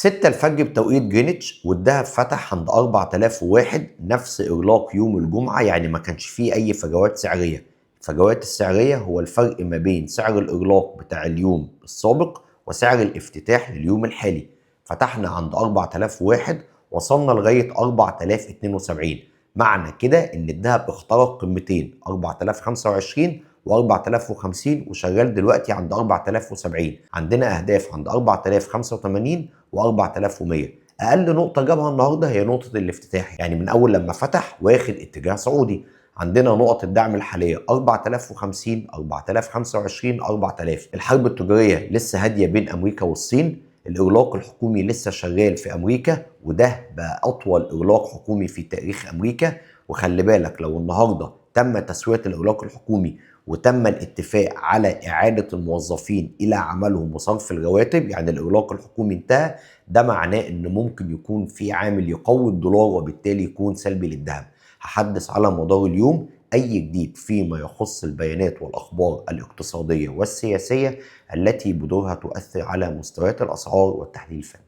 6 الفجر بتوقيت جرينتش والدهب فتح عند 4001، نفس إغلاق يوم الجمعة، يعني ما كانش فيه أي فجوات سعرية. الفجوات السعرية هو الفرق ما بين سعر الإغلاق بتاع اليوم السابق وسعر الافتتاح لليوم الحالي. فتحنا عند 4001، وصلنا لغاية 4072. معنى كده إن الدهب اخترق قمتين 4025 و4050، وشغال دلوقتي عند 4070. عندنا أهداف عند 4085 و4100. اقل نقطه جابها النهارده هي نقطه الافتتاح، يعني من اول لما فتح واخد اتجاه صعودي. عندنا نقط الدعم الحاليه 4050، 4025، 4000. الحرب التجاريه لسه هاديه بين امريكا والصين. الاغلاق الحكومي لسه شغال في امريكا، وده بقى اطول اغلاق حكومي في تاريخ امريكا. وخلي بالك لو النهارده تم تسويه الاغلاق الحكومي وتم الاتفاق على إعادة الموظفين إلى عملهم وصرف الرواتب، يعني الإغلاق الحكومي انتهى، ده معناه إن ممكن يكون في عامل يقوي الدولار وبالتالي يكون سلبي للذهب. هحدث على مدار اليوم أي جديد فيما يخص البيانات والأخبار الاقتصادية والسياسية التي بدورها تؤثر على مستويات الأسعار والتحليل الفني.